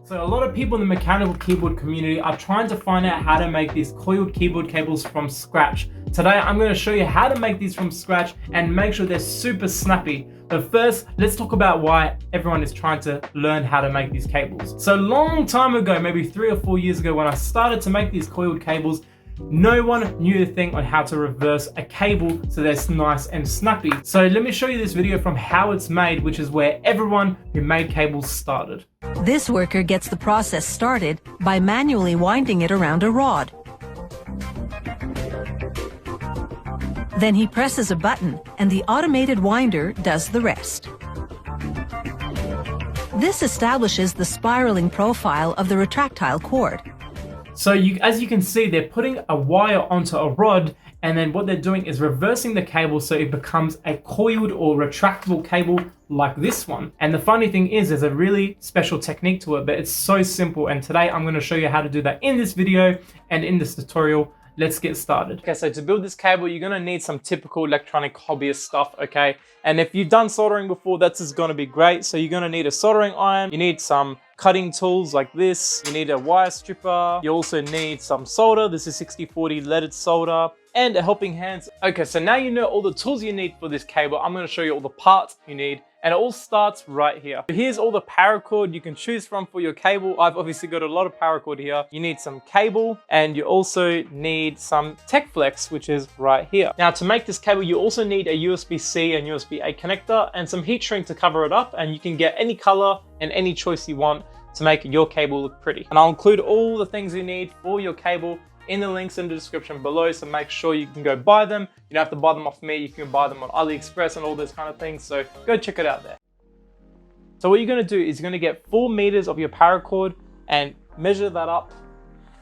So a lot of people in the mechanical keyboard community are trying to find out how to make these coiled keyboard cables from scratch. Today, I'm going to show you how to make these from scratch and make sure they're super snappy. But first, let's talk about why everyone is trying to learn how to make these cables. So a long time ago, maybe 3 or 4 years ago, when I started to make these coiled cables, no one knew a thing on how to reverse a cable so that's nice and snappy. So let me show you this video from how it's made, which is where everyone who made cables started. This worker gets the process started by manually winding it around a rod. Then he presses a button and the automated winder does the rest. This establishes the spiraling profile of the retractile cord. So as you can see, they're putting a wire onto a rod, and then what they're doing is reversing the cable so it becomes a coiled or retractable cable like this one. And the funny thing is, there's a really special technique to it, but it's so simple. And today I'm going to show you how to do that in this video and in this tutorial. Let's get started. Okay, so to build this cable, you're gonna need some typical electronic hobbyist stuff, okay? And if you've done soldering before, that's just gonna be great. So you're gonna need a soldering iron, you need some cutting tools like this, you need a wire stripper, you also need some solder. This is 6040 leaded solder, and a helping hands. Okay, so now you know all the tools you need for this cable. I'm gonna show you all the parts you need, and it all starts right here. Here's all the paracord you can choose from for your cable. I've obviously got a lot of paracord here. You need some cable, and you also need some TechFlex, which is right here. Now, to make this cable, you also need a USB-C and USB-A connector and some heat shrink to cover it up, and you can get any color and any choice you want to make your cable look pretty. And I'll include all the things you need for your cable in the links in the description below, so make sure you can go buy them. You don't have to buy them off me, you can buy them on AliExpress and all those kind of things, so go check it out there. So what you're gonna do is you're gonna get 4 meters of your paracord and measure that up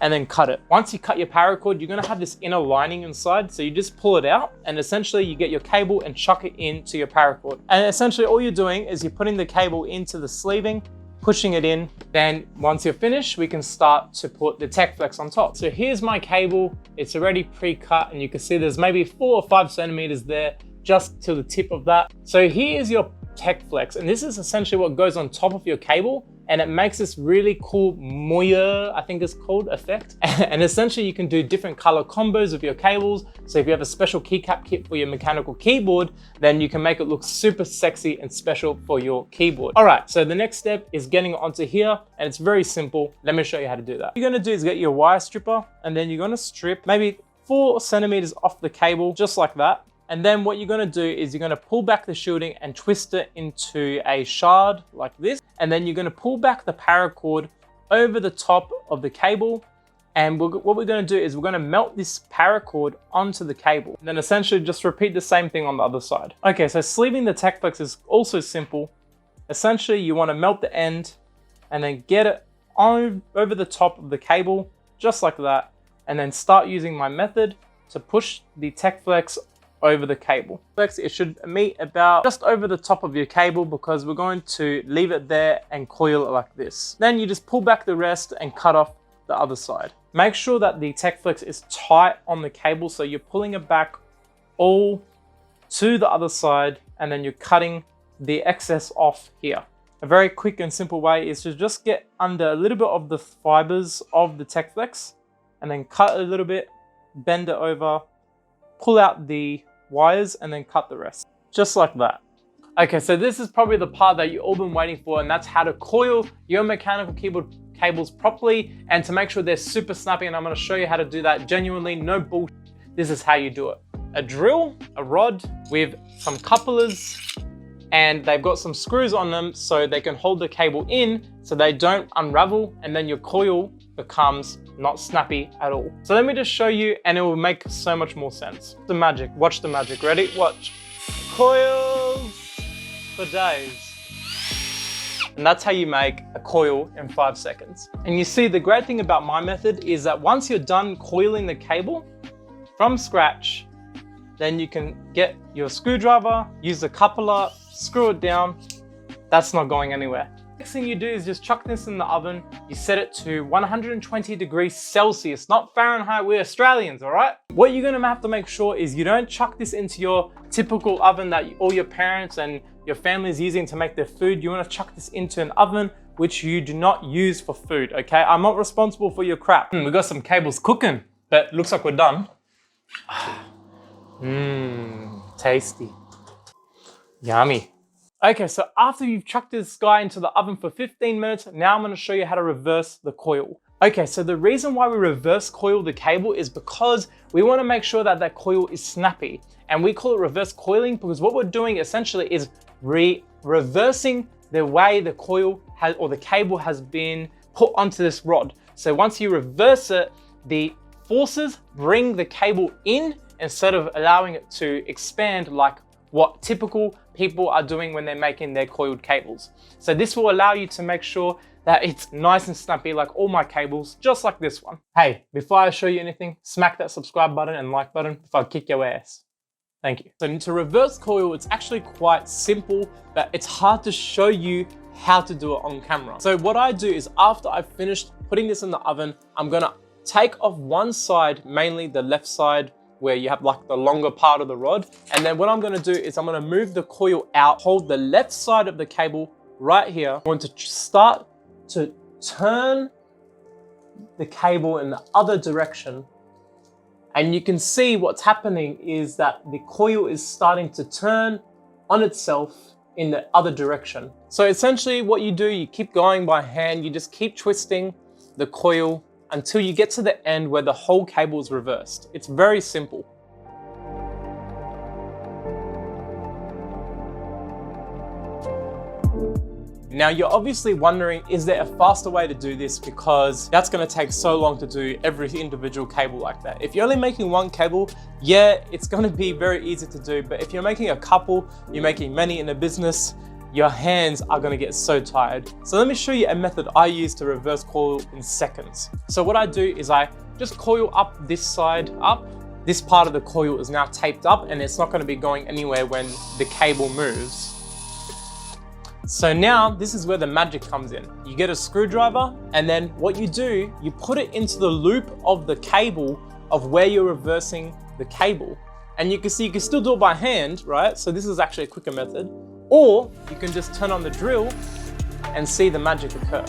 and then cut it. Once you cut your paracord, you're gonna have this inner lining inside, so you just pull it out and essentially you get your cable and chuck it into your paracord. And essentially all you're doing is you're putting the cable into the sleeving, pushing it in. Then once you're finished, we can start to put the TechFlex on top. So here's my cable. It's already pre-cut, and you can see there's maybe 4 or 5 centimeters there just to the tip of that. So here's your TechFlex, and this is essentially what goes on top of your cable, and it makes this really cool moire, I think it's called, effect. And essentially you can do different color combos of your cables. So if you have a special keycap kit for your mechanical keyboard, then you can make it look super sexy and special for your keyboard. All right, so the next step is getting it onto here, and it's very simple. Let me show you how to do that. What you're gonna do is get your wire stripper, and then you're gonna strip maybe 4 centimeters off the cable, just like that. And then what you're gonna do is you're gonna pull back the shielding and twist it into a shard like this. And then you're gonna pull back the paracord over the top of the cable. And what we're gonna do is we're gonna melt this paracord onto the cable. And then essentially just repeat the same thing on the other side. Okay, so sleeving the TechFlex is also simple. Essentially, you wanna melt the end and then get it on over the top of the cable, just like that. And then start using my method to push the TechFlex over the cable. It should meet about just over the top of your cable, because we're going to leave it there and coil it like this. Then you just pull back the rest and cut off the other side. Make sure that the TechFlex is tight on the cable, so you're pulling it back all to the other side, and then you're cutting the excess off here. A very quick and simple way is to just get under a little bit of the fibers of the TechFlex and then cut a little bit, bend it over, pull out the wires, and then cut the rest. Just like that. Okay, so this is probably the part that you've all been waiting for, and that's how to coil your mechanical keyboard cables properly and to make sure they're super snappy. And I'm gonna show you how to do that genuinely, no bullshit. This is how you do it. A drill, a rod with some couplers, and they've got some screws on them so they can hold the cable in so they don't unravel, and then your coil becomes not snappy at all. So let me just show you, and it will make so much more sense. The magic, watch the magic, ready? Watch. Coils for days. And that's how you make a coil in 5 seconds. And you see, the great thing about my method is that once you're done coiling the cable from scratch, then you can get your screwdriver, use the coupler, screw it down. That's not going anywhere. Next thing you do is just chuck this in the oven. You set it to 120 degrees Celsius, not Fahrenheit. We're Australians, all right? What you're gonna have to make sure is you don't chuck this into your typical oven that all your parents and your family is using to make their food. You wanna chuck this into an oven which you do not use for food, okay? I'm not responsible for your crap. We got some cables cooking, but looks like we're done. Tasty. Yummy. Okay, so after you've chucked this guy into the oven for 15 minutes, now I'm gonna show you how to reverse the coil. Okay, so the reason why we reverse coil the cable is because we wanna make sure that that coil is snappy. And we call it reverse coiling because what we're doing essentially is reversing the way the coil has, or the cable has been put onto this rod. So once you reverse it, the forces bring the cable in instead of allowing it to expand like what typical people are doing when they're making their coiled cables. So this will allow you to make sure that it's nice and snappy like all my cables, just like this one. Hey, before I show you anything, smack that subscribe button and like button before I kick your ass. Thank you. So to reverse coil, it's actually quite simple, but it's hard to show you how to do it on camera. So what I do is after I've finished putting this in the oven, I'm gonna take off one side, mainly the left side, where you have like the longer part of the rod. And then what I'm gonna do is I'm gonna move the coil out, hold the left side of the cable right here. I'm going to start to turn the cable in the other direction. And you can see what's happening is that the coil is starting to turn on itself in the other direction. So essentially what you do, you keep going by hand, you just keep twisting the coil until you get to the end where the whole cable is reversed. It's very simple. Now you're obviously wondering, is there a faster way to do this? Because that's gonna take so long to do every individual cable like that. If you're only making one cable, yeah, it's gonna be very easy to do. But if you're making a couple, you're making many in a business, your hands are gonna get so tired. So let me show you a method I use to reverse coil in seconds. So what I do is I just coil up this side up. This part of the coil is now taped up and it's not gonna be going anywhere when the cable moves. So now this is where the magic comes in. You get a screwdriver and then what you do, you put it into the loop of the cable of where you're reversing the cable. And you can see you can still do it by hand, right? So this is actually a quicker method. Or you can just turn on the drill and see the magic occur.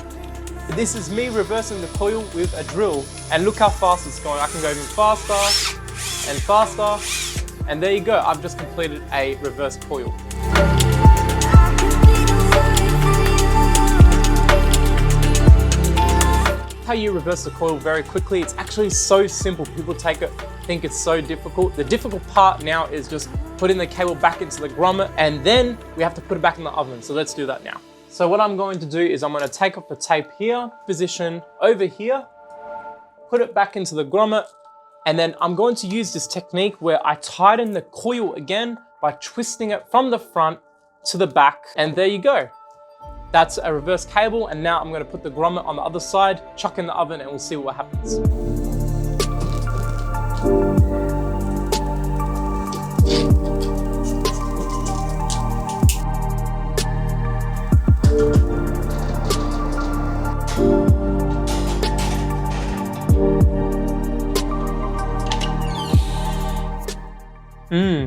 This is me reversing the coil with a drill and look how fast it's going. I can go even faster and faster. And there you go, I've just completed a reverse coil. How you reverse the coil very quickly. It's actually so simple. People think it's so difficult. The difficult part now is just putting the cable back into the grommet and then we have to put it back in the oven. So let's do that now. So what I'm going to do is I'm going to take off the tape here, position over here, put it back into the grommet, and then I'm going to use this technique where I tighten the coil again by twisting it from the front to the back. And there you go. That's a reverse cable, and now I'm going to put the grommet on the other side, chuck in the oven, and we'll see what happens.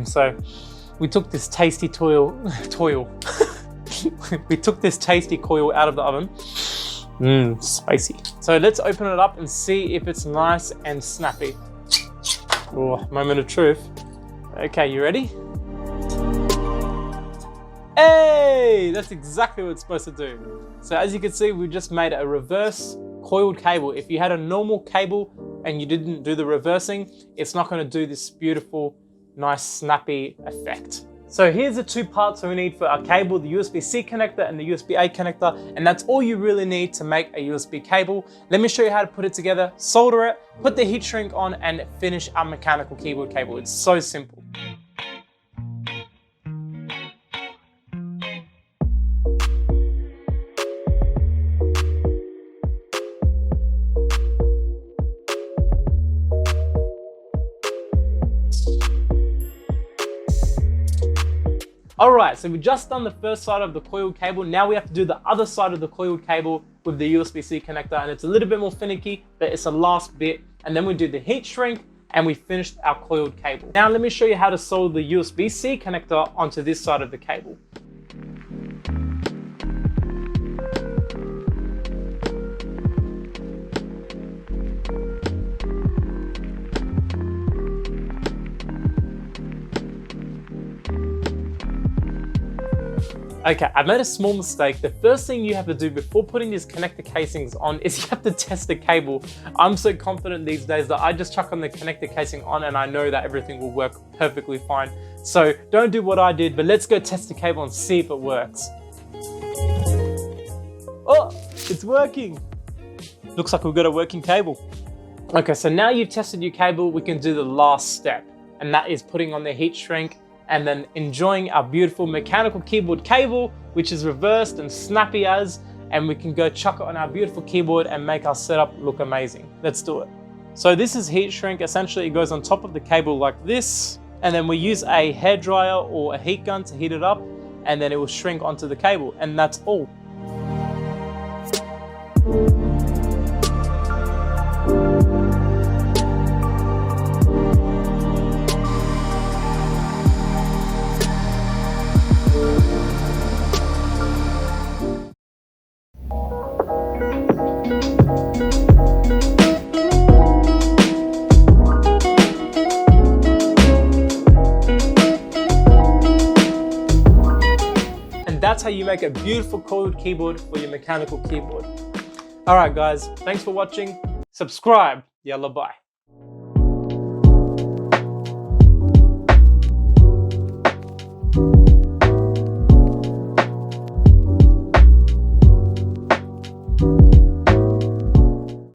So we took this tasty we took this tasty coil out of the oven. Spicy. So let's open it up and see if it's nice and snappy. Oh, moment of truth. Okay, you ready? Hey, that's exactly what it's supposed to do. So as you can see, we just made a reverse coiled cable. If you had a normal cable and you didn't do the reversing, it's not going to do this beautiful, nice, snappy effect. So here's the two parts we need for our cable, the USB-C connector and the USB-A connector, and that's all you really need to make a USB cable. Let me show you how to put it together, solder it, put the heat shrink on, and finish our mechanical keyboard cable. It's so simple. All right, so we've just done the first side of the coiled cable. Now we have to do the other side of the coiled cable with the USB-C connector, and it's a little bit more finicky, but it's the last bit. And then we do the heat shrink and we finished our coiled cable. Now let me show you how to solder the USB-C connector onto this side of the cable. Okay, I made a small mistake. The first thing you have to do before putting these connector casings on is you have to test the cable. I'm so confident these days that I just chuck on the connector casing on and I know that everything will work perfectly fine. So don't do what I did, but let's go test the cable and see if it works. Oh, it's working. Looks like we've got a working cable. Okay, so now you've tested your cable, we can do the last step, and that is putting on the heat shrink and then enjoying our beautiful mechanical keyboard cable, which is reversed and snappy as, and we can go chuck it on our beautiful keyboard and make our setup look amazing. Let's do it. So this is heat shrink. Essentially it goes on top of the cable like this, and then we use a hairdryer or a heat gun to heat it up, and then it will shrink onto the cable, and that's all. That's how you make a beautiful coiled keyboard for your mechanical keyboard. All right, guys, thanks for watching. Subscribe. Yalla, bye.